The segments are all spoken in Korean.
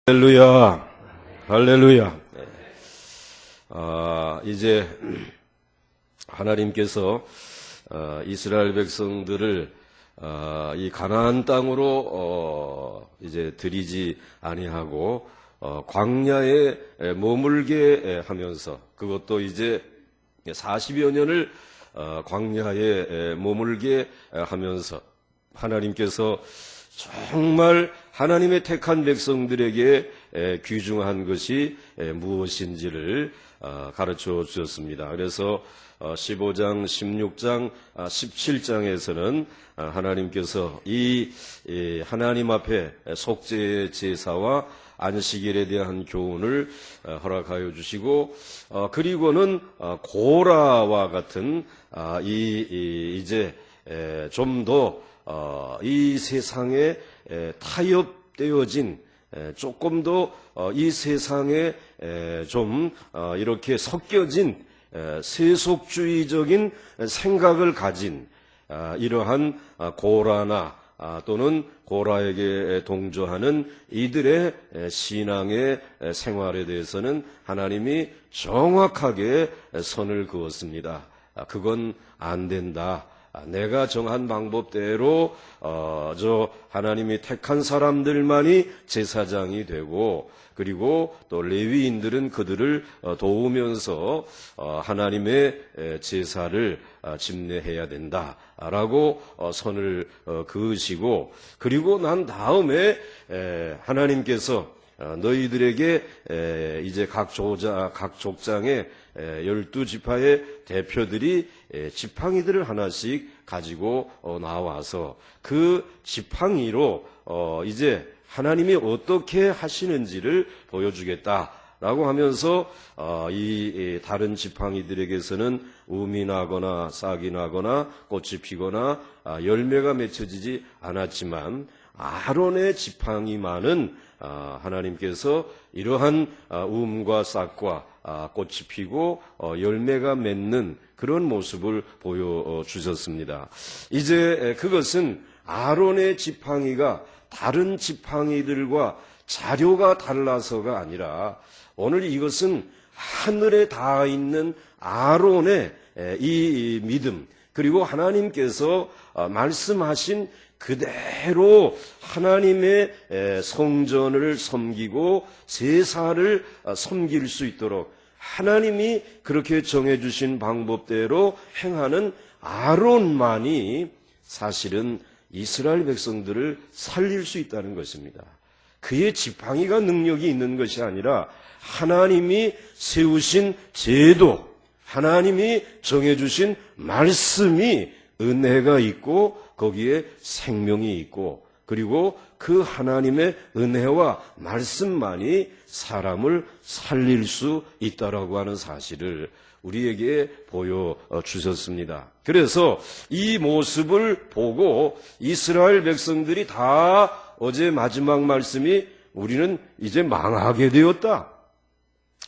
할렐루야, 할렐루야. 이제 하나님께서 이스라엘 백성들을 이 가나안 땅으로 이제 들이지 아니하고 광야에 머물게 하면서, 그것도 이제 40여 년을 광야에 머물게 하면서 하나님께서 정말 하나님의 택한 백성들에게 귀중한 것이 무엇인지를 가르쳐 주셨습니다. 그래서 15장, 16장, 17장에서는 하나님께서 이 하나님 앞에 속죄 제사와 안식일에 대한 교훈을 허락하여 주시고, 그리고는 고라와 같은 이제 좀 더 이 세상에 타협되어진, 조금 더 이 세상에 좀 이렇게 섞여진 세속주의적인 생각을 가진 이러한 고라나 또는 고라에게 동조하는 이들의 신앙의 생활에 대해서는 하나님이 정확하게 선을 그었습니다. 그건 안 된다. 내가 정한 방법대로 저 하나님이 택한 사람들만이 제사장이 되고, 그리고 또 레위인들은 그들을 도우면서 하나님의 제사를 집례해야 된다라고 선을 그으시고, 그리고 난 다음에 하나님께서 너희들에게 이제 각 족장의 12지파의 대표들이 지팡이들을 하나씩 가지고 나와서 그 지팡이로 이제 하나님이 어떻게 하시는지를 보여주겠다라고 하면서 이 다른 지팡이들에게서는 음이 나거나 싹이 나거나 꽃이 피거나 열매가 맺혀지지 않았지만, 아론의 지팡이만은 하나님께서 이러한 음과 싹과 꽃이 피고 열매가 맺는 그런 모습을 보여주셨습니다. 이제 그것은 아론의 지팡이가 다른 지팡이들과 자료가 달라서가 아니라, 오늘 이것은 하늘에 닿아 있는 아론의 이 믿음, 그리고 하나님께서 말씀하신 그대로 하나님의 성전을 섬기고 제사를 섬길 수 있도록 하나님이 그렇게 정해주신 방법대로 행하는 아론만이 사실은 이스라엘 백성들을 살릴 수 있다는 것입니다. 그의 지팡이가 능력이 있는 것이 아니라 하나님이 세우신 제도, 하나님이 정해주신 말씀이 은혜가 있고 거기에 생명이 있고, 그리고 그 하나님의 은혜와 말씀만이 사람을 살릴 수 있다라고 하는 사실을 우리에게 보여주셨습니다. 그래서 이 모습을 보고 이스라엘 백성들이 다 어제 마지막 말씀이 우리는 이제 망하게 되었다.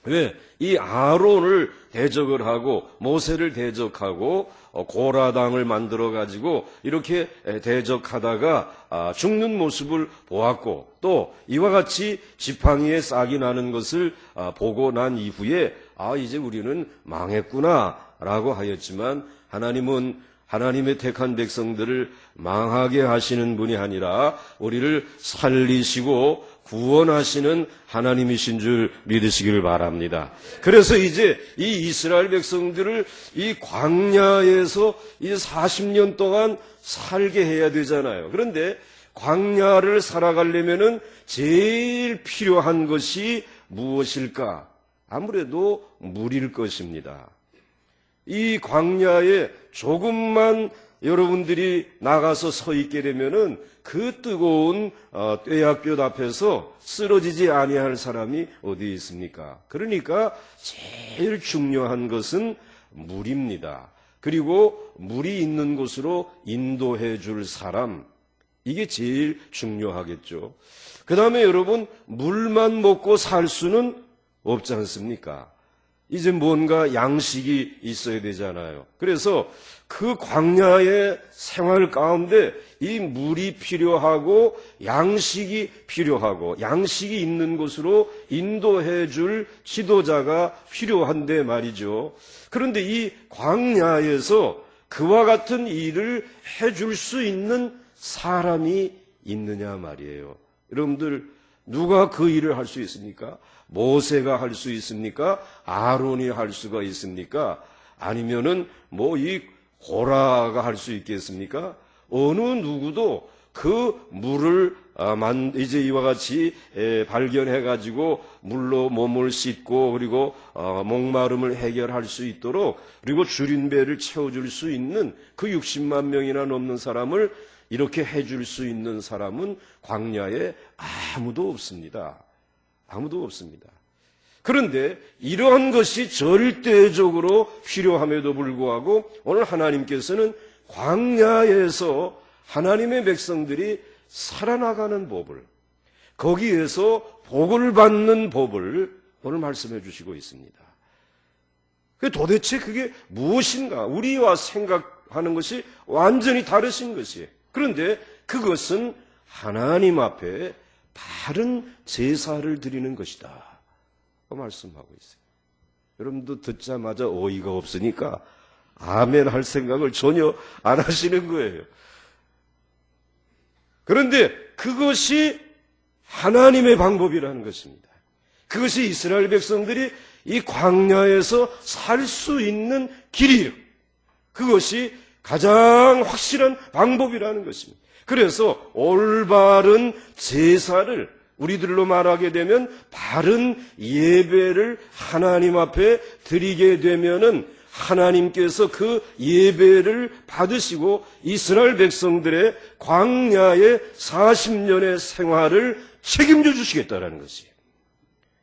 왜? 이 아론을 대적을 하고 모세를 대적하고 고라당을 만들어 가지고 이렇게 대적하다가 죽는 모습을 보았고, 또 이와 같이 지팡이에 싹이 나는 것을 보고 난 이후에 이제 우리는 망했구나라고 하였지만, 하나님은 하나님의 택한 백성들을 망하게 하시는 분이 아니라 우리를 살리시고 구원하시는 하나님이신 줄 믿으시기를 바랍니다. 그래서 이제 이 이스라엘 백성들을 이 광야에서 이 40년 동안 살게 해야 되잖아요. 그런데 광야를 살아가려면은 제일 필요한 것이 무엇일까? 아무래도 물일 것입니다. 이 광야에 조금만 여러분들이 나가서 서 있게 되면은 그 뜨거운 떼약볕 앞에서 쓰러지지 아니할 사람이 어디 있습니까? 그러니까 제일 중요한 것은 물입니다. 그리고 물이 있는 곳으로 인도해 줄 사람, 이게 제일 중요하겠죠. 그 다음에 여러분, 물만 먹고 살 수는 없지 않습니까? 이제 뭔가 양식이 있어야 되잖아요. 그래서 그 광야의 생활 가운데 이 물이 필요하고 양식이 필요하고 양식이 있는 곳으로 인도해 줄 지도자가 필요한데 말이죠. 그런데 이 광야에서 그와 같은 일을 해줄 수 있는 사람이 있느냐 말이에요. 여러분들, 누가 그 일을 할 수 있습니까? 모세가 할 수 있습니까? 아론이 할 수가 있습니까? 아니면은 이 고라가 할 수 있겠습니까? 어느 누구도 그 물을 이제 이와 같이 발견해 가지고 물로 몸을 씻고 그리고 목마름을 해결할 수 있도록 그리고 줄인 배를 채워줄 수 있는 그 60만 명이나 넘는 사람을 이렇게 해줄 수 있는 사람은 광야에 아무도 없습니다. 아무도 없습니다. 그런데 이러한 것이 절대적으로 필요함에도 불구하고 오늘 하나님께서는 광야에서 하나님의 백성들이 살아나가는 법을, 거기에서 복을 받는 법을 오늘 말씀해 주시고 있습니다. 도대체 그게 무엇인가? 우리와 생각하는 것이 완전히 다르신 것이에요. 그런데 그것은 하나님 앞에 바른 제사를 드리는 것이다 말씀하고 있어요. 여러분도 듣자마자 어이가 없으니까 아멘 할 생각을 전혀 안 하시는 거예요. 그런데 그것이 하나님의 방법이라는 것입니다. 그것이 이스라엘 백성들이 이 광야에서 살 수 있는 길이에요. 그것이 가장 확실한 방법이라는 것입니다. 그래서 올바른 제사를 우리들로 말하게 되면 바른 예배를 하나님 앞에 드리게 되면은 하나님께서 그 예배를 받으시고 이스라엘 백성들의 광야의 40년의 생활을 책임져 주시겠다라는 것이에요.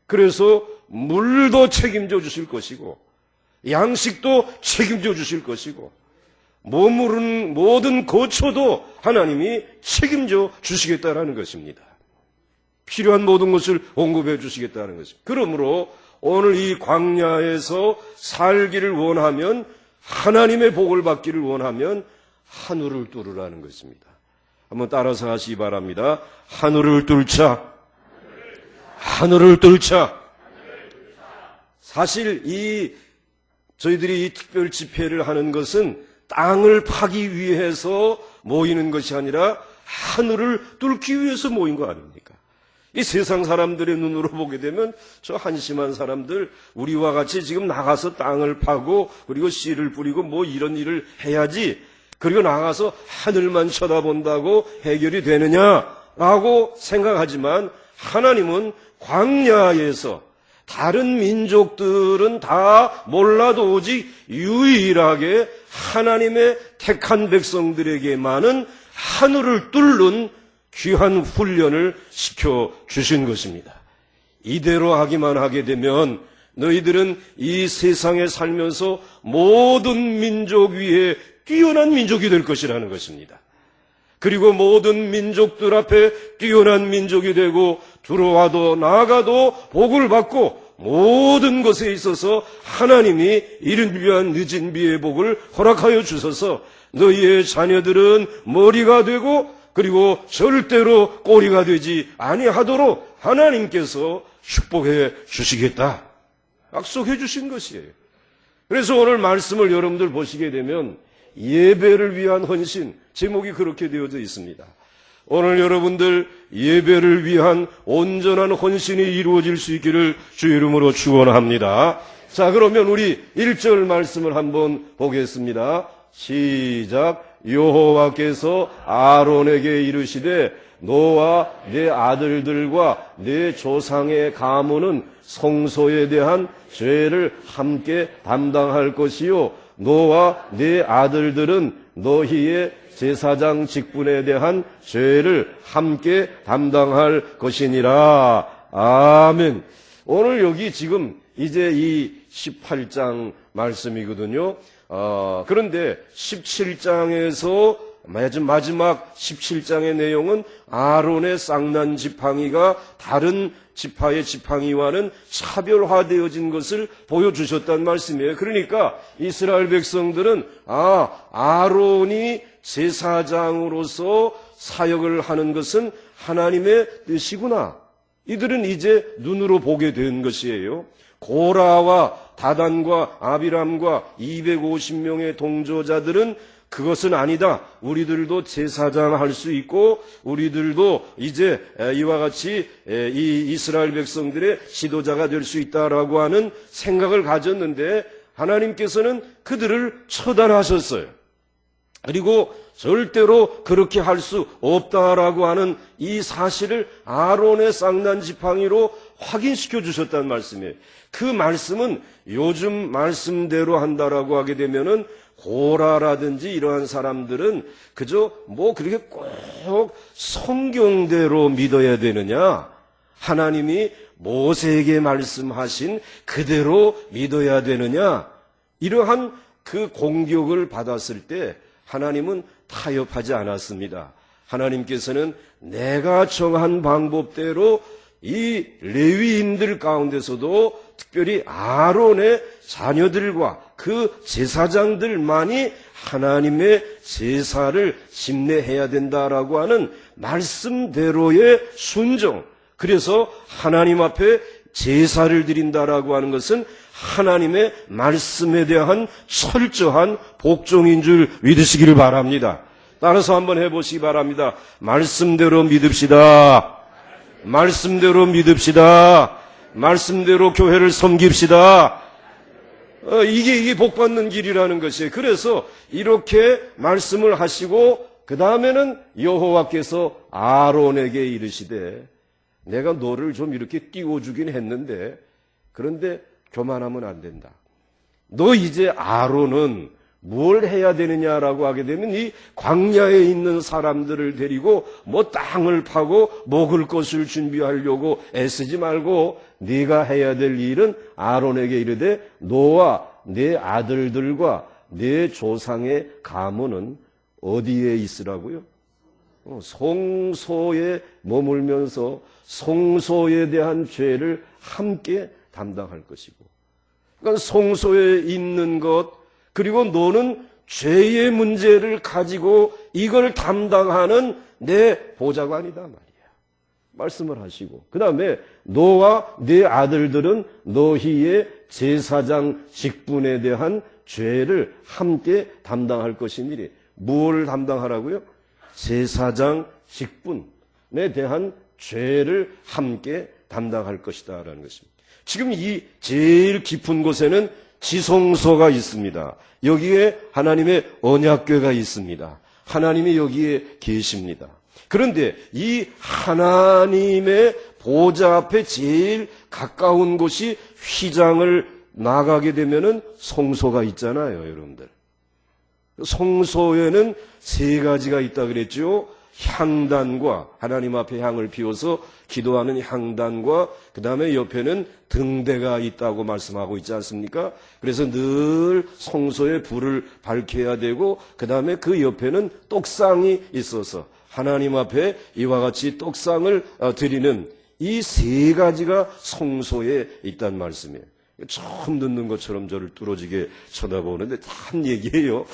그래서 물도 책임져 주실 것이고 양식도 책임져 주실 것이고 머무른 모든 거처도 하나님이 책임져 주시겠다라는 것입니다. 필요한 모든 것을 공급해 주시겠다는 것입니다. 그러므로 오늘 이 광야에서 살기를 원하면, 하나님의 복을 받기를 원하면 하늘을 뚫으라는 것입니다. 한번 따라서 하시기 바랍니다. 하늘을 뚫자. 하늘을 뚫자. 사실 저희들이 이 특별 집회를 하는 것은 땅을 파기 위해서 모이는 것이 아니라 하늘을 뚫기 위해서 모인 거 아닙니까? 이 세상 사람들의 눈으로 보게 되면 저 한심한 사람들, 우리와 같이 지금 나가서 땅을 파고 그리고 씨를 뿌리고 이런 일을 해야지, 그리고 나가서 하늘만 쳐다본다고 해결이 되느냐라고 생각하지만 하나님은 광야에서 다른 민족들은 다 몰라도 오직 유일하게 하나님의 택한 백성들에게만은 하늘을 뚫는 귀한 훈련을 시켜주신 것입니다. 이대로 하기만 하게 되면 너희들은 이 세상에 살면서 모든 민족 위에 뛰어난 민족이 될 것이라는 것입니다. 그리고 모든 민족들 앞에 뛰어난 민족이 되고 들어와도 나가도 복을 받고 모든 것에 있어서 하나님이 이른 위한 늦은 비의 복을 허락하여 주셔서 너희의 자녀들은 머리가 되고 그리고 절대로 꼬리가 되지 아니하도록 하나님께서 축복해 주시겠다 약속해 주신 것이에요. 그래서 오늘 말씀을 여러분들 보시게 되면 예배를 위한 헌신, 제목이 그렇게 되어져 있습니다. 오늘 여러분들 예배를 위한 온전한 헌신이 이루어질 수 있기를 주의 이름으로 축원합니다. 자, 그러면 우리 1절 말씀을 한번 보겠습니다. 시작. 여호와께서 아론에게 이르시되 너와 네 아들들과 네 조상의 가문은 성소에 대한 죄를 함께 담당할 것이요 너와 네 아들들은 너희의 제사장 직분에 대한 죄를 함께 담당할 것이니라. 아멘. 오늘 여기 지금 이제 이 18장 말씀이거든요. 그런데 17장에서 마지막 17장의 내용은 아론의 쌍난 지팡이가 다른 지파의 지팡이와는 차별화되어진 것을 보여주셨단 말씀이에요. 그러니까 이스라엘 백성들은 아론이 제사장으로서 사역을 하는 것은 하나님의 뜻이구나. 이들은 이제 눈으로 보게 된 것이에요. 고라와 다단과 아비람과 250명의 동조자들은 그것은 아니다. 우리들도 제사장 할 수 있고 우리들도 이제 이와 같이 이 이스라엘 백성들의 지도자가 될 수 있다라고 하는 생각을 가졌는데 하나님께서는 그들을 처단하셨어요. 그리고 절대로 그렇게 할 수 없다라고 하는 이 사실을 아론의 쌍난 지팡이로 확인시켜 주셨다는 말씀이에요. 그 말씀은 요즘 말씀대로 한다라고 하게 되면은 고라라든지 이러한 사람들은 그저 그렇게 꼭 성경대로 믿어야 되느냐? 하나님이 모세에게 말씀하신 그대로 믿어야 되느냐? 이러한 그 공격을 받았을 때 하나님은 타협하지 않았습니다. 하나님께서는 내가 정한 방법대로 이 레위인들 가운데서도 특별히 아론의 자녀들과 그 제사장들만이 하나님의 제사를 집례해야 된다라고 하는 말씀대로의 순종. 그래서 하나님 앞에 제사를 드린다라고 하는 것은 하나님의 말씀에 대한 철저한 복종인 줄 믿으시기를 바랍니다. 따라서 한번 해보시기 바랍니다. 말씀대로 믿읍시다. 말씀대로 믿읍시다. 말씀대로 교회를 섬깁시다. 이게 복받는 길이라는 것이에요. 그래서 이렇게 말씀을 하시고 그 다음에는 여호와께서 아론에게 이르시되 내가 너를 좀 이렇게 띄워주긴 했는데 그런데 교만하면 안 된다. 너 이제 아론은 뭘 해야 되느냐라고 하게 되면 이 광야에 있는 사람들을 데리고 땅을 파고 먹을 것을 준비하려고 애쓰지 말고 네가 해야 될 일은 아론에게 이르되 너와 네 아들들과 네 조상의 가문은 어디에 있으라고요? 성소에 머물면서 성소에 대한 죄를 함께 담당할 것이고, 그러니까 성소에 있는 것, 그리고 너는 죄의 문제를 가지고 이걸 담당하는 내 보좌관이다 말이야. 말씀을 하시고, 그 다음에 너와 네 아들들은 너희의 제사장 직분에 대한 죄를 함께 담당할 것이니리. 뭘 담당하라고요? 제사장 직분에 대한 죄를 함께 담당할 것이다 라는 것입니다. 지금 이 제일 깊은 곳에는 지성소가 있습니다. 여기에 하나님의 언약궤가 있습니다. 하나님이 여기에 계십니다. 그런데 이 하나님의 보좌 앞에 제일 가까운 곳이 휘장을 나가게 되면은 성소가 있잖아요, 여러분들. 성소에는 세 가지가 있다 그랬죠. 향단과 하나님 앞에 향을 피워서 기도하는 향단과 그 다음에 옆에는 등대가 있다고 말씀하고 있지 않습니까? 그래서 늘 성소에 불을 밝혀야 되고 그 다음에 그 옆에는 떡상이 있어서 하나님 앞에 이와 같이 떡상을 드리는 이 세 가지가 성소에 있다는 말씀이에요. 처음 듣는 것처럼 저를 뚫어지게 쳐다보는데 단 얘기예요.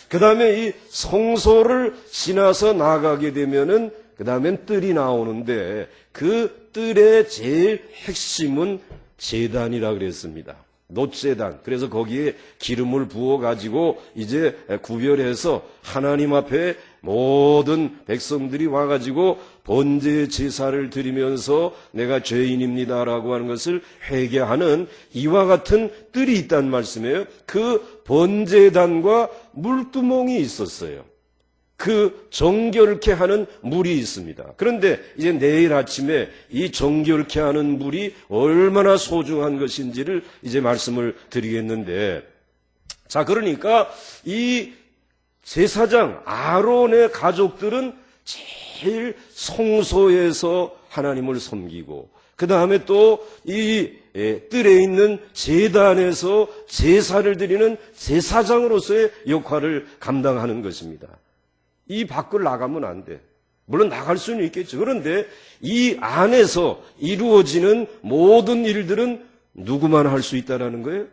그 다음에 이 성소를 지나서 나가게 되면은 그 다음엔 뜰이 나오는데 그 뜰의 제일 핵심은 제단이라 그랬습니다. 놋제단. 그래서 거기에 기름을 부어가지고 이제 구별해서 하나님 앞에 모든 백성들이 와가지고 번제 제사를 드리면서 내가 죄인입니다라고 하는 것을 회개하는 이와 같은 뜰이 있다는 말씀이에요. 그 번제단과 물두멍이 있었어요. 그 정결케 하는 물이 있습니다. 그런데 이제 내일 아침에 이 정결케 하는 물이 얼마나 소중한 것인지를 이제 말씀을 드리겠는데, 자, 그러니까 이 제사장 아론의 가족들은 제일 성소에서 하나님을 섬기고, 그 다음에 또 이 뜰에 있는 제단에서 제사를 드리는 제사장으로서의 역할을 감당하는 것입니다. 이 밖을 나가면 안 돼. 물론 나갈 수는 있겠죠. 그런데 이 안에서 이루어지는 모든 일들은 누구만 할 수 있다라는 거예요?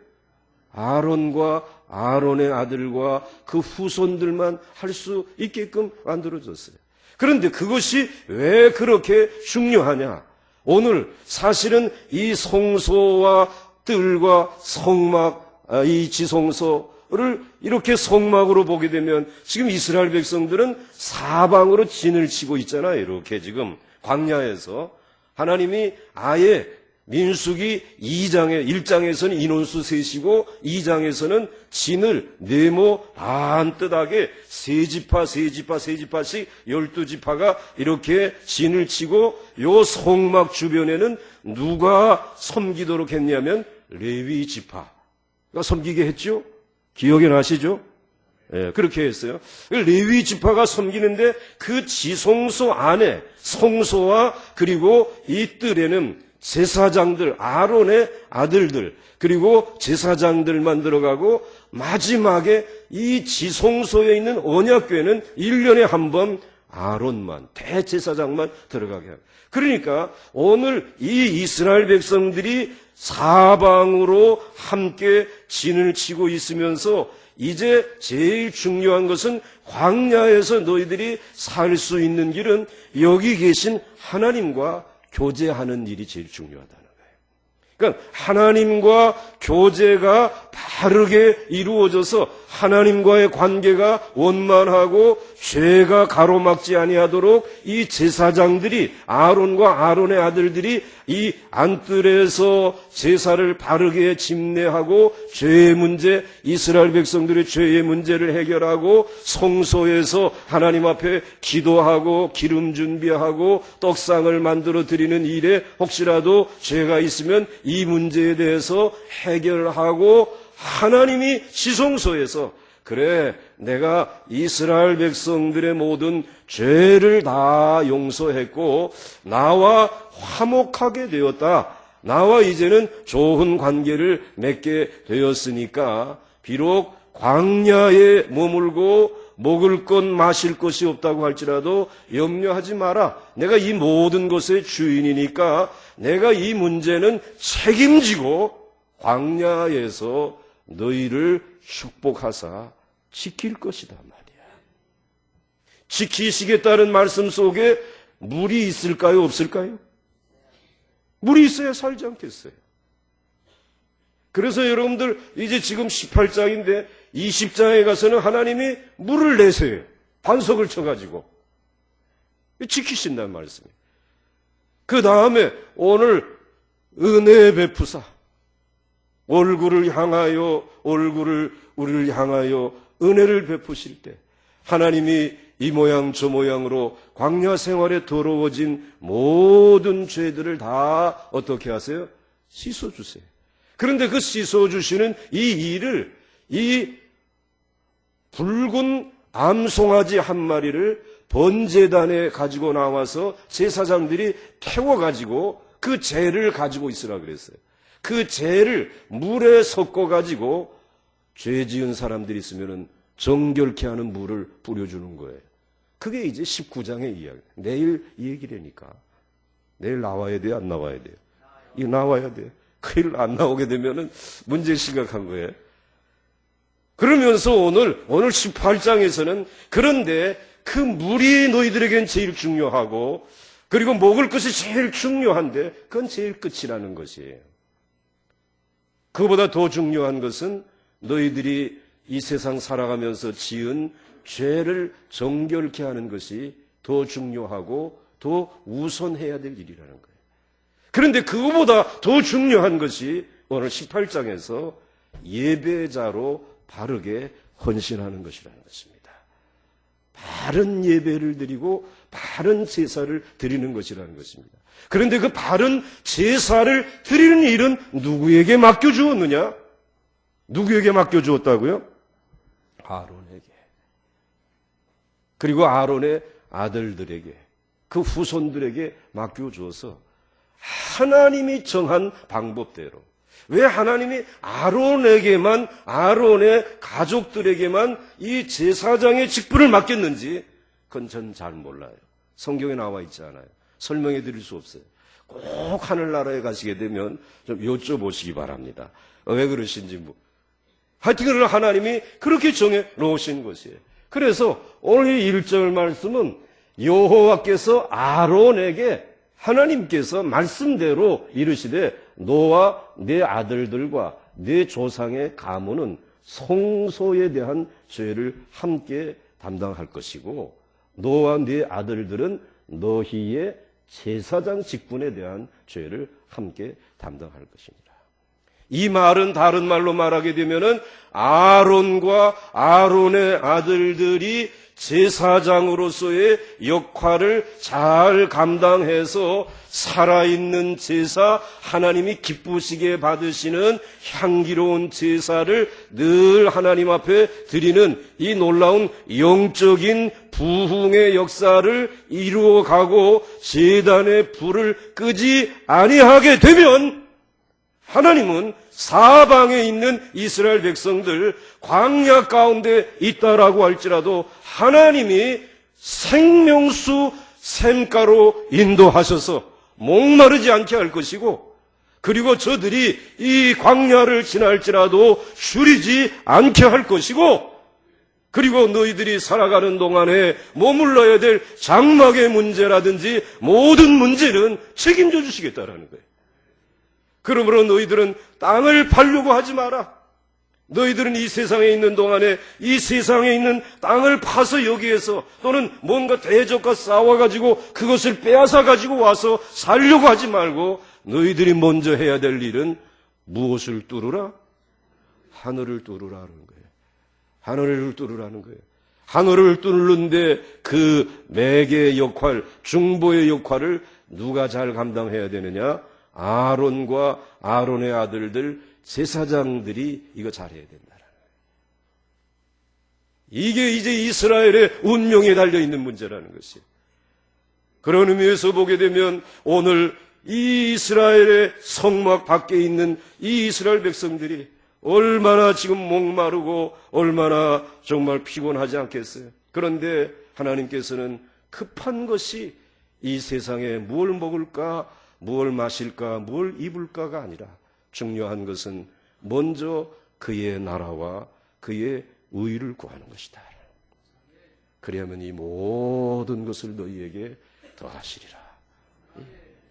아론과 아론의 아들과 그 후손들만 할 수 있게끔 만들어졌어요. 그런데 그것이 왜 그렇게 중요하냐? 오늘 사실은 이 성소와 뜰과 성막, 이 지성소를 이렇게 성막으로 보게 되면 지금 이스라엘 백성들은 사방으로 진을 치고 있잖아요. 이렇게 지금 광야에서 하나님이 아예 민수기 1장에서는 인원수 셋이고 2장에서는 진을 네모 반듯하게 세 지파씩 12지파가 이렇게 진을 치고 요 성막 주변에는 누가 섬기도록 했냐면 레위 지파가 섬기게 했죠. 기억이 나시죠? 예, 그렇게 했어요. 레위 지파가 섬기는데 그 지성소 안에 성소와 그리고 이 뜰에는 제사장들, 아론의 아들들, 그리고 제사장들만 들어가고 마지막에 이 지성소에 있는 언약궤는 1년에 한 번 아론만, 대제사장만 들어가게 합니다. 그러니까 오늘 이 이스라엘 백성들이 사방으로 함께 진을 치고 있으면서 이제 제일 중요한 것은 광야에서 너희들이 살 수 있는 길은 여기 계신 하나님과 교제하는 일이 제일 중요하다는 거예요. 그러니까 하나님과 교제가 바르게 이루어져서 하나님과의 관계가 원만하고 죄가 가로막지 아니하도록 이 제사장들이 아론과 아론의 아들들이 이 안뜰에서 제사를 바르게 집례하고 죄의 문제, 이스라엘 백성들의 죄의 문제를 해결하고 성소에서 하나님 앞에 기도하고 기름 준비하고 떡상을 만들어 드리는 일에 혹시라도 죄가 있으면 이 문제에 대해서 해결하고 하나님이 지성소에서 그래 내가 이스라엘 백성들의 모든 죄를 다 용서했고 나와 화목하게 되었다. 나와 이제는 좋은 관계를 맺게 되었으니까 비록 광야에 머물고 먹을 것 마실 것이 없다고 할지라도 염려하지 마라. 내가 이 모든 것의 주인이니까 내가 이 문제는 책임지고 광야에서 너희를 축복하사 지킬 것이다 말이야. 지키시겠다는 말씀 속에 물이 있을까요? 없을까요? 물이 있어야 살지 않겠어요. 그래서 여러분들 이제 지금 18장인데 20장에 가서는 하나님이 물을 내세요. 반석을 쳐가지고 지키신다는 말씀이에요. 그 다음에 오늘 은혜 베푸사 얼굴을 향하여 우리를 향하여 은혜를 베푸실 때 하나님이 이 모양 저 모양으로 광야 생활에 더러워진 모든 죄들을 다 어떻게 하세요? 씻어주세요. 그런데 그 씻어주시는 이 일을 이 붉은 암송아지 한 마리를 번제단에 가지고 나와서 제사장들이 태워가지고 그 죄를 가지고 있으라 그랬어요. 그 죄를 물에 섞어가지고 죄 지은 사람들이 있으면 정결케 하는 물을 뿌려주는 거예요. 그게 이제 19장의 이야기. 내일 이 얘기라니까. 내일 나와야 돼요? 안 나와야 돼요? 이거 나와야 돼요. 큰일 안 나오게 되면은 문제 심각한 거예요. 그러면서 오늘 18장에서는 그런데 그 물이 너희들에겐 제일 중요하고 그리고 먹을 것이 제일 중요한데 그건 제일 끝이라는 것이에요. 그보다 더 중요한 것은 너희들이 이 세상 살아가면서 지은 죄를 정결케 하는 것이 더 중요하고 더 우선해야 될 일이라는 거예요. 그런데 그거보다 더 중요한 것이 오늘 18장에서 예배자로 바르게 헌신하는 것이라는 것입니다. 바른 예배를 드리고 바른 제사를 드리는 것이라는 것입니다. 그런데 그 바른 제사를 드리는 일은 누구에게 맡겨주었느냐? 누구에게 맡겨주었다고요? 아론에게. 그리고 아론의 아들들에게, 그 후손들에게 맡겨주어서 하나님이 정한 방법대로. 왜 하나님이 아론에게만, 아론의 가족들에게만 이 제사장의 직분을 맡겼는지 그건 전 잘 몰라요. 성경에 나와 있지 않아요. 설명해 드릴 수 없어요. 꼭 하늘나라에 가시게 되면 좀 여쭤보시기 바랍니다. 왜 그러신지 하여튼 그러나 하나님이 그렇게 정해 놓으신 것이에요. 그래서 오늘 이 1절 말씀은 여호와께서 아론에게 하나님께서 말씀대로 이르시되 너와 네 아들들과 네 조상의 가문은 성소에 대한 죄를 함께 담당할 것이고 너와 네 아들들은 너희의 제사장 직분에 대한 죄를 함께 담당할 것입니다. 이 말은 다른 말로 말하게 되면은 아론과 아론의 아들들이 제사장으로서의 역할을 잘 감당해서 살아있는 제사, 하나님이 기쁘시게 받으시는 향기로운 제사를 늘 하나님 앞에 드리는 이 놀라운 영적인 부흥의 역사를 이루어가고 제단의 불을 끄지 아니하게 되면 하나님은 사방에 있는 이스라엘 백성들 광야 가운데 있다라고 할지라도 하나님이 생명수 샘가로 인도하셔서 목마르지 않게 할 것이고 그리고 저들이 이 광야를 지날지라도 줄이지 않게 할 것이고 그리고 너희들이 살아가는 동안에 머물러야 될 장막의 문제라든지 모든 문제는 책임져 주시겠다라는 거예요. 그러므로 너희들은 땅을 팔려고 하지 마라. 너희들은 이 세상에 있는 동안에 이 세상에 있는 땅을 파서 여기에서 또는 뭔가 대적과 싸워가지고 그것을 빼앗아가지고 와서 살려고 하지 말고 너희들이 먼저 해야 될 일은 무엇을 뚫으라? 하늘을 뚫으라는 거예요. 하늘을 뚫으라는 거예요. 하늘을 뚫는데 그 매개의 역할, 중보의 역할을 누가 잘 감당해야 되느냐? 아론과 아론의 아들들 제사장들이 이거 잘해야 된다. 이게 이제 이스라엘의 운명에 달려있는 문제라는 것이에요. 그런 의미에서 보게 되면 오늘 이 이스라엘의 성막 밖에 있는 이 이스라엘 백성들이 얼마나 지금 목마르고 얼마나 정말 피곤하지 않겠어요. 그런데 하나님께서는 급한 것이 이 세상에 뭘 먹을까 뭘 마실까, 뭘 입을까가 아니라 중요한 것은 먼저 그의 나라와 그의 의를 구하는 것이다. 그리하면 이 모든 것을 너희에게 더하시리라.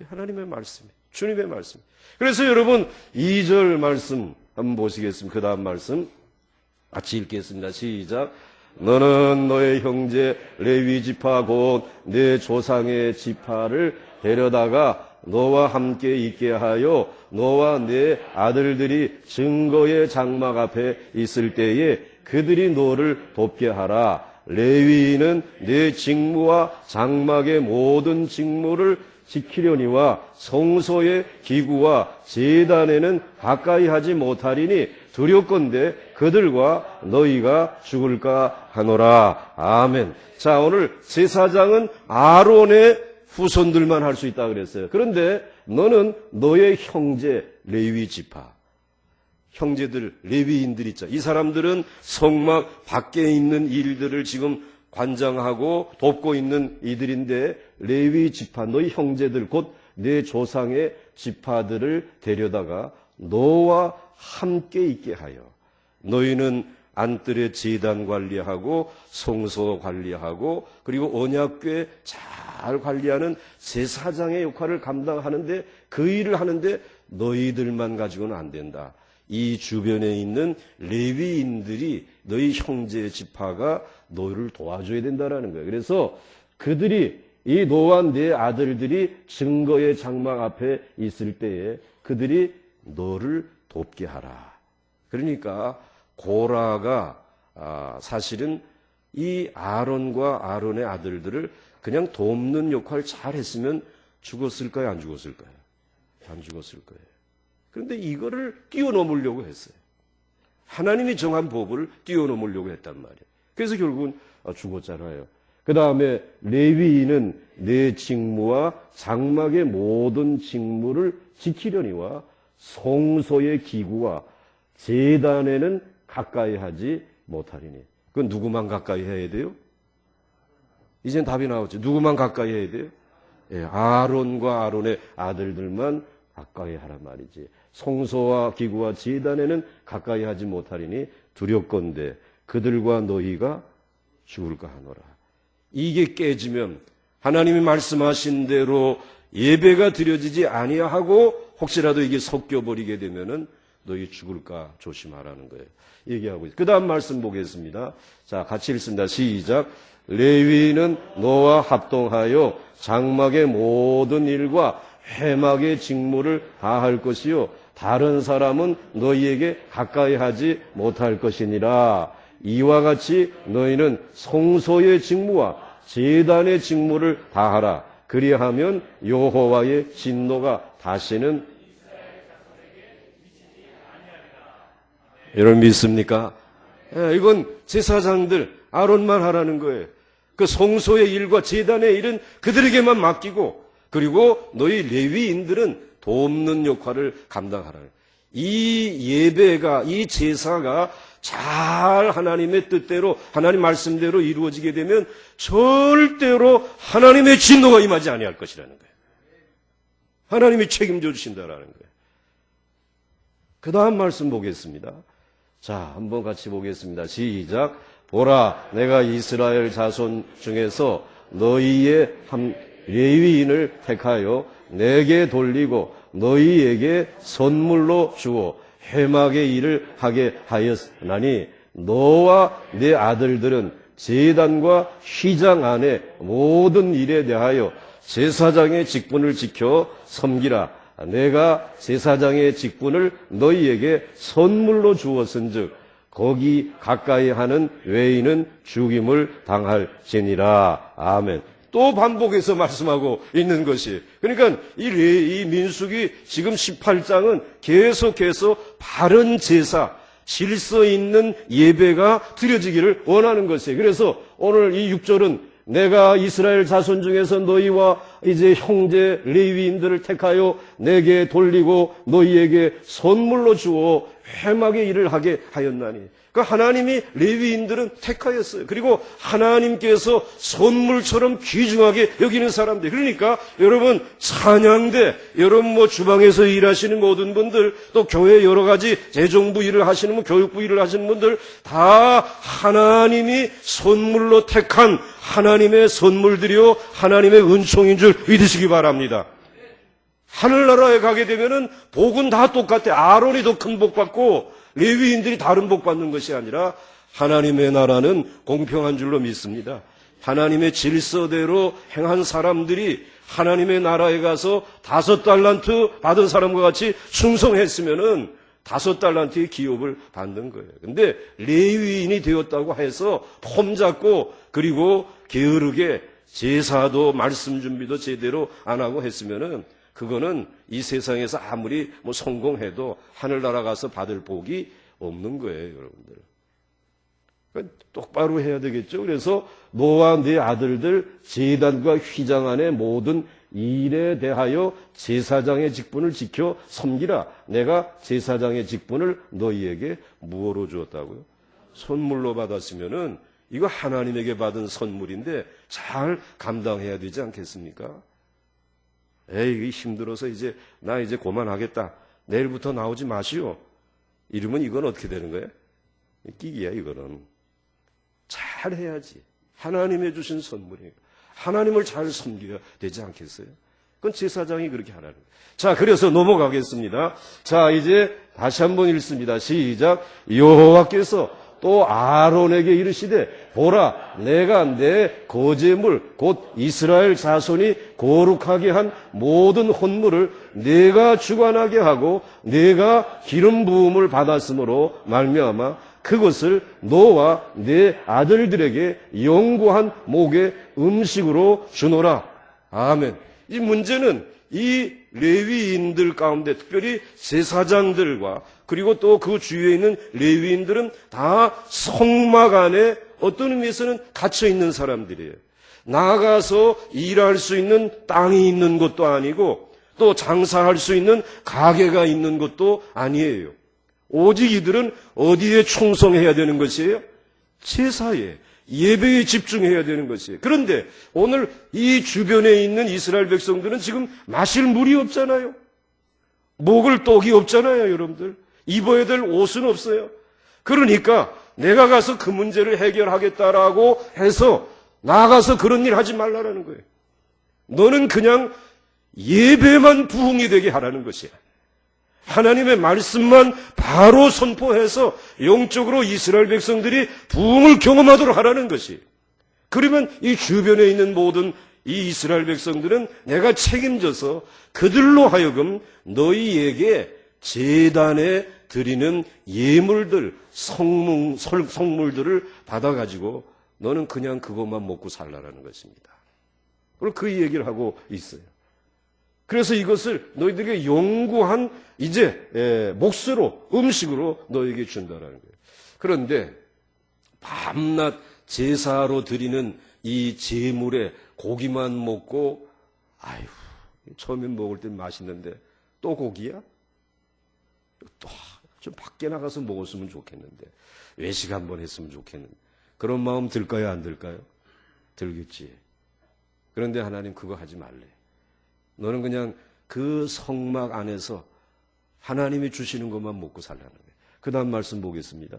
하나님의 말씀, 주님의 말씀. 그래서 여러분 2절 말씀 한번 보시겠습니다. 그 다음 말씀 같이 읽겠습니다. 시작. 너는 너의 형제 레위 지파 곧 내 조상의 지파를 데려다가 너와 함께 있게 하여 너와 내 아들들이 증거의 장막 앞에 있을 때에 그들이 너를 돕게 하라. 레위인은 내 직무와 장막의 모든 직무를 지키려니와 성소의 기구와 제단에는 가까이 하지 못하리니 두렵건대 그들과 너희가 죽을까 하노라. 아멘. 자, 오늘 제사장은 아론의 후손들만 할 수 있다 그랬어요. 그런데 너는 너의 형제 레위 지파, 형제들 레위인들 있죠. 이 사람들은 성막 밖에 있는 일들을 지금 관장하고 돕고 있는 이들인데 레위 지파, 너희 형제들 곧 내 조상의 지파들을 데려다가 너와 함께 있게 하여 너희는 안뜰의 제단 관리하고 성소 관리하고 그리고 언약궤 잘 관리하는 제사장의 역할을 감당하는데 그 일을 하는데 너희들만 가지고는 안 된다. 이 주변에 있는 레위인들이 너희 형제 지파가 너희를 도와줘야 된다라는 거예요. 그래서 그들이 이 너와 네 아들들이 증거의 장막 앞에 있을 때에 그들이 너를 돕게 하라. 그러니까 고라가 사실은 이 아론과 아론의 아들들을 그냥 돕는 역할을 잘했으면 죽었을까요? 안 죽었을까요? 안 죽었을 거예요. 그런데 이거를 뛰어넘으려고 했어요. 하나님이 정한 법을 뛰어넘으려고 했단 말이에요. 그래서 결국은 죽었잖아요. 그 다음에 레위인은 내 직무와 장막의 모든 직무를 지키려니와 성소의 기구와 제단에는 가까이 하지 못하리니. 그건 누구만 가까이 해야 돼요? 이젠 답이 나왔죠. 누구만 가까이 해야 돼요? 예, 아론과 아론의 아들들만 가까이 하란 말이지. 성소와 기구와 제단에는 가까이 하지 못하리니 두렵건대 그들과 너희가 죽을까 하노라. 이게 깨지면 하나님이 말씀하신 대로 예배가 드려지지 아니하고 혹시라도 이게 섞여버리게 되면은 너희 죽을까 조심하라는 거예요. 얘기하고 있어요. 그 다음 말씀 보겠습니다. 자, 같이 읽습니다. 시작. 레위인은 너와 합동하여 장막의 모든 일과 회막의 직무를 다 할 것이요 다른 사람은 너희에게 가까이 하지 못할 것이니라. 이와 같이 너희는 성소의 직무와 제단의 직무를 다 하라. 그리하면 여호와의 진노가 다시는 여러분 믿습니까? 예, 이건 제사장들 아론만 하라는 거예요. 그 성소의 일과 제단의 일은 그들에게만 맡기고 그리고 너희 레위인들은 돕는 역할을 감당하라는. 이 예배가 이 제사가 잘 하나님의 뜻대로 하나님 말씀대로 이루어지게 되면 절대로 하나님의 진노가 임하지 아니할 것이라는 거예요. 하나님이 책임져 주신다라는 거예요. 그 다음 말씀 보겠습니다. 자, 한번 같이 보겠습니다. 시작. 보라, 내가 이스라엘 자손 중에서 너희의 한 레위인을 택하여 내게 돌리고 너희에게 선물로 주어 회막의 일을 하게 하였나니 너와 내 아들들은 제단과 휘장 안의 모든 일에 대하여 제사장의 직분을 지켜 섬기라. 내가 제사장의 직분을 너희에게 선물로 주었은즉 거기 가까이 하는 외인은 죽임을 당할지니라. 아멘. 또 반복해서 말씀하고 있는 것이. 그러니까 이 민수기 지금 18장은 계속해서 바른 제사, 질서 있는 예배가 드려지기를 원하는 것이에요. 그래서 오늘 이 6절은 내가 이스라엘 자손 중에서 너희와 이제 형제 레위인들을 택하여 내게 돌리고 너희에게 선물로 주어 회막의 일을 하게 하였나니. 그러니까 하나님이 레위인들은 택하였어요. 그리고 하나님께서 선물처럼 귀중하게 여기는 사람들. 그러니까 여러분 찬양대, 여러분 뭐 주방에서 일하시는 모든 분들, 또 교회 여러 가지 재정부 일을 하시는 분, 교육부 일을 하시는 분들 다 하나님이 선물로 택한 하나님의 선물들이요 하나님의 은총인 줄 믿으시기 바랍니다. 하늘나라에 가게 되면은 복은 다 똑같아. 아론이 더 큰 복 받고 레위인들이 다른 복 받는 것이 아니라 하나님의 나라는 공평한 줄로 믿습니다. 하나님의 질서대로 행한 사람들이 하나님의 나라에 가서 5달란트 받은 사람과 같이 충성했으면은 5달란트의 기업을 받는 거예요. 근데 레위인이 되었다고 해서 폼 잡고 그리고 게으르게 제사도 말씀 준비도 제대로 안 하고 했으면은 그거는 이 세상에서 아무리 뭐 성공해도 하늘나라 가서 받을 복이 없는 거예요, 여러분들. 그러니까 똑바로 해야 되겠죠. 그래서 너와 네 아들들 제단과 휘장 안의 모든 일에 대하여 제사장의 직분을 지켜 섬기라. 내가 제사장의 직분을 너희에게 무엇으로 주었다고요? 선물로 받았으면은 이거 하나님에게 받은 선물인데 잘 감당해야 되지 않겠습니까? 에이, 힘들어서 나 이제 그만하겠다. 내일부터 나오지 마시오. 이러면 이건 어떻게 되는 거예요? 끼기야, 이거는. 잘 해야지. 하나님이 주신 선물이에요. 하나님을 잘 섬겨야 되지 않겠어요? 그건 제사장이 그렇게 하라는 거예요. 자, 그래서 넘어가겠습니다. 자, 이제 다시 한번 읽습니다. 시작. 여호와께서 또 아론에게 이르시되 보라 내가 내 거제물 곧 이스라엘 자손이 거룩하게 한 모든 헌물을 내가 주관하게 하고 내가 기름 부음을 받았으므로 말미암아 그것을 너와 내 아들들에게 영구한 목의 음식으로 주노라. 아멘. 이 문제는 이 레위인들 가운데 특별히 제사장들과 그리고 또 그 주위에 있는 레위인들은 다 성막 안에 어떤 의미에서는 갇혀 있는 사람들이에요. 나가서 일할 수 있는 땅이 있는 것도 아니고 또 장사할 수 있는 가게가 있는 것도 아니에요. 오직 이들은 어디에 충성해야 되는 것이에요? 제사에, 예배에 집중해야 되는 것이에요. 그런데 오늘 이 주변에 있는 이스라엘 백성들은 지금 마실 물이 없잖아요. 먹을 떡이 없잖아요, 여러분들. 입어야 될 옷은 없어요. 그러니까 내가 가서 그 문제를 해결하겠다라고 해서 나가서 그런 일 하지 말라라는 거예요. 너는 그냥 예배만 부흥이 되게 하라는 것이야. 하나님의 말씀만 바로 선포해서 영적으로 이스라엘 백성들이 부흥을 경험하도록 하라는 것이. 그러면 이 주변에 있는 모든 이 이스라엘 백성들은 내가 책임져서 그들로 하여금 너희에게 제단에 드리는 예물들, 성물들을 받아가지고 너는 그냥 그것만 먹고 살라라는 것입니다. 그리고 그 얘기를 하고 있어요. 그래서 이것을 너희들에게 영구한 이제 몫으로 음식으로 너희에게 준다라는 거예요. 그런데 밤낮 제사로 드리는 이 제물에 고기만 먹고 아유 처음엔 먹을 땐 맛있는데 또 고기야? 또 좀 밖에 나가서 먹었으면 좋겠는데 외식 한번 했으면 좋겠는데 그런 마음 들까요? 안 들까요? 들겠지. 그런데 하나님 그거 하지 말래. 너는 그냥 그 성막 안에서 하나님이 주시는 것만 먹고 살라는 거예요. 그 다음 말씀 보겠습니다.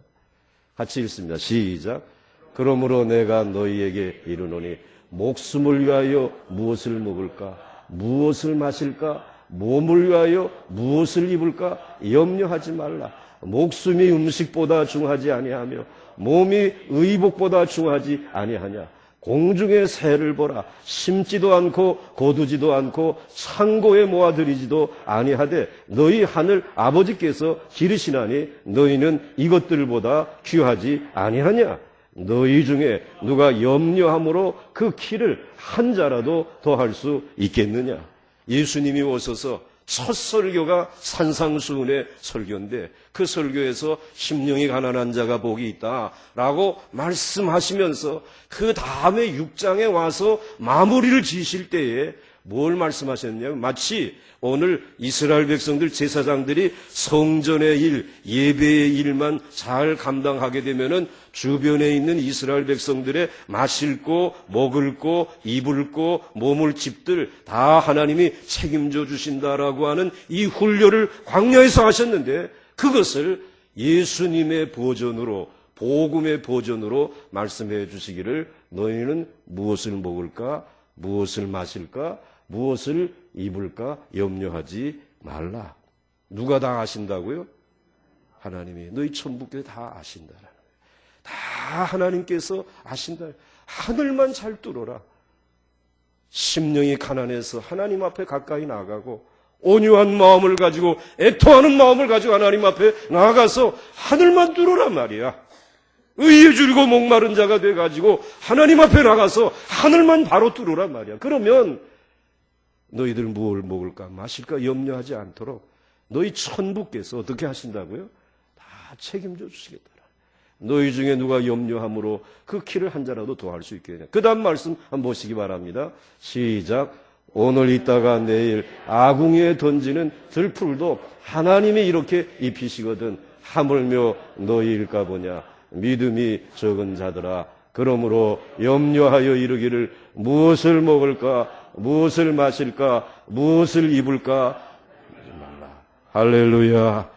같이 읽습니다. 시작. 그러므로 내가 너희에게 이르노니 목숨을 위하여 무엇을 먹을까? 무엇을 마실까? 몸을 위하여 무엇을 입을까? 염려하지 말라. 목숨이 음식보다 중하지 아니하며 몸이 의복보다 중하지 아니하냐. 공중의 새를 보라. 심지도 않고 거두지도 않고 창고에 모아들이지도 아니하되 너희 하늘 아버지께서 기르시나니 너희는 이것들보다 귀하지 아니하냐. 너희 중에 누가 염려함으로 그 키를 한 자라도 더할 수 있겠느냐. 예수님이 오셔서 첫 설교가 산상수훈의 설교인데 그 설교에서 심령이 가난한 자가 복이 있다라고 말씀하시면서 그 다음에 6장에 와서 마무리를 지으실 때에 뭘 말씀하셨냐면 마치 오늘 이스라엘 백성들 제사장들이 성전의 일, 예배의 일만 잘 감당하게 되면은 주변에 있는 이스라엘 백성들의 마실 거, 먹을 거, 입을 거, 몸을 집들 다 하나님이 책임져 주신다라고 하는 이 훈련을 광야에서 하셨는데 그것을 예수님의 버전으로 복음의 버전으로 말씀해 주시기를 너희는 무엇을 먹을까? 무엇을 마실까? 무엇을 입을까? 염려하지 말라. 누가 다 아신다고요? 하나님이 너희 천부께 다 아신다라는 거예요. 다 하나님께서 아신다. 하늘만 잘 뚫어라. 심령이 가난해서 하나님 앞에 가까이 나가고 온유한 마음을 가지고 애통하는 마음을 가지고 하나님 앞에 나아가서 하늘만 뚫어란 말이야. 의에 줄이고 목마른 자가 돼가지고 하나님 앞에 나가서 하늘만 바로 뚫으란 말이야. 그러면 너희들 무엇을 먹을까 마실까 염려하지 않도록 너희 천부께서 어떻게 하신다고요? 다 책임져 주시겠다. 너희 중에 누가 염려함으로 그 키를 한 자라도 더할 수 있겠냐. 그 다음 말씀 한번 보시기 바랍니다. 시작. 오늘 있다가 내일 아궁이에 던지는 들풀도 하나님이 이렇게 입히시거든 하물며 너희일까 보냐. 믿음이 적은 자들아. 그러므로 염려하여 이르기를 무엇을 먹을까 무엇을 마실까 무엇을 입을까 하지 말라. 할렐루야.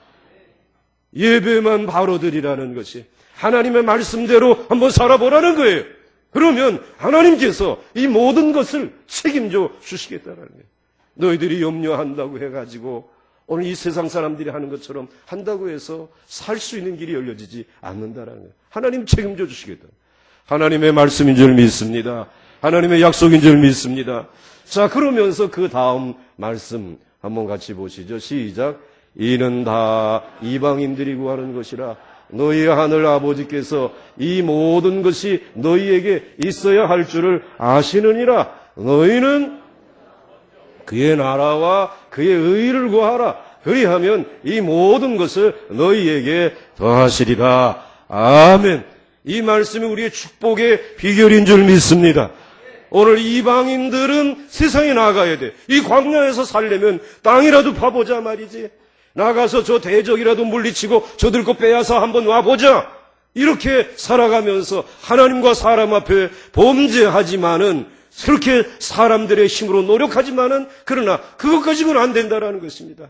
예배만 바로 드리라는 것이 하나님의 말씀대로 한번 살아보라는 거예요. 그러면 하나님께서 이 모든 것을 책임져 주시겠다는 거예요. 너희들이 염려한다고 해가지고 오늘 이 세상 사람들이 하는 것처럼 한다고 해서 살 수 있는 길이 열려지지 않는다는 거예요. 하나님 책임져 주시겠다. 하나님의 말씀인 줄 믿습니다. 하나님의 약속인 줄 믿습니다. 자, 그러면서 그 다음 말씀 한번 같이 보시죠. 시작. 이는 다 이방인들이 구하는 것이라 너희 하늘 아버지께서 이 모든 것이 너희에게 있어야 할 줄을 아시느니라. 너희는 그의 나라와 그의 의를 구하라. 그리하면 이 모든 것을 너희에게 더하시리라. 아멘. 이 말씀이 우리의 축복의 비결인 줄 믿습니다. 오늘 이방인들은 세상에 나가야 돼. 이 광야에서 살려면 땅이라도 파보자 말이지. 나가서 저 대적이라도 물리치고 저들 거 빼앗아 한번 와보자. 이렇게 살아가면서 하나님과 사람 앞에 범죄하지만은 그렇게 사람들의 힘으로 노력하지만은 그러나 그것 가지고는 안 된다라는 것입니다.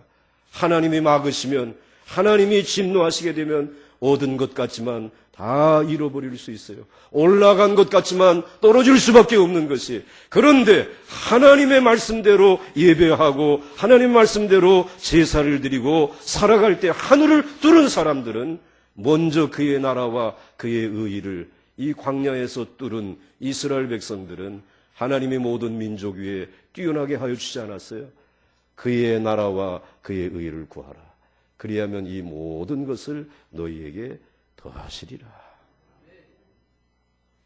하나님이 막으시면 하나님이 진노하시게 되면 얻은 것 같지만 다 잃어버릴 수 있어요. 올라간 것 같지만 떨어질 수밖에 없는 것이. 그런데 하나님의 말씀대로 예배하고 하나님의 말씀대로 제사를 드리고 살아갈 때 하늘을 뚫은 사람들은 먼저 그의 나라와 그의 의의를 이 광야에서 뚫은 이스라엘 백성들은 하나님의 모든 민족 위에 뛰어나게 하여 주지 않았어요? 그의 나라와 그의 의의를 구하라. 그리하면 이 모든 것을 너희에게 더하시리라.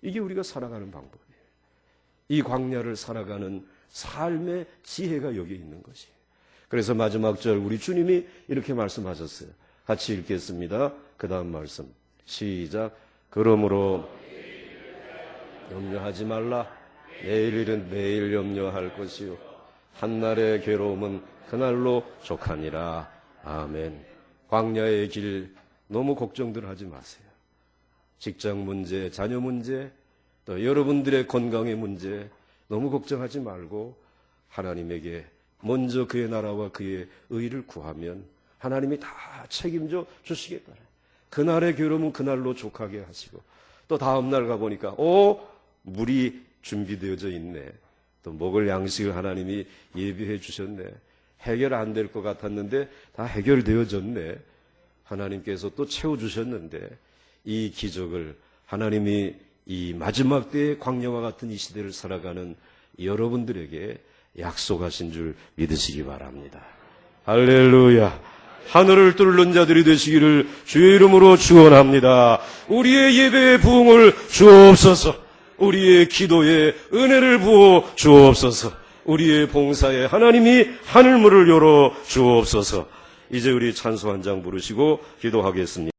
이게 우리가 살아가는 방법이에요. 이 광야를 살아가는 삶의 지혜가 여기 있는 것이. 그래서 마지막 절 우리 주님이 이렇게 말씀하셨어요. 같이 읽겠습니다. 그 다음 말씀 시작. 그러므로 염려하지 말라. 내일 일은 내일 염려할 것이요 한날의 괴로움은 그날로 족하니라. 아멘. 광야의 길 너무 걱정들 하지 마세요. 직장 문제, 자녀 문제, 또 여러분들의 건강의 문제 너무 걱정하지 말고 하나님에게 먼저 그의 나라와 그의 의를 구하면 하나님이 다 책임져 주시겠다. 그날의 괴로움은 그날로 족하게 하시고 또 다음 날 가보니까 물이 준비되어져 있네. 또 먹을 양식을 하나님이 예비해 주셨네. 해결 안 될 것 같았는데 다 해결되어졌네. 하나님께서 또 채워주셨는데 이 기적을 하나님이 이 마지막 때의 광야와 같은 이 시대를 살아가는 여러분들에게 약속하신 줄 믿으시기 바랍니다. 할렐루야. 하늘을 뚫는 자들이 되시기를 주의 이름으로 축원합니다. 우리의 예배의 부흥을 주옵소서. 우리의 기도에 은혜를 부어 주옵소서. 우리의 봉사에 하나님이 하늘문을 열어 주옵소서. 이제 우리 찬송 한 장 부르시고 기도하겠습니다.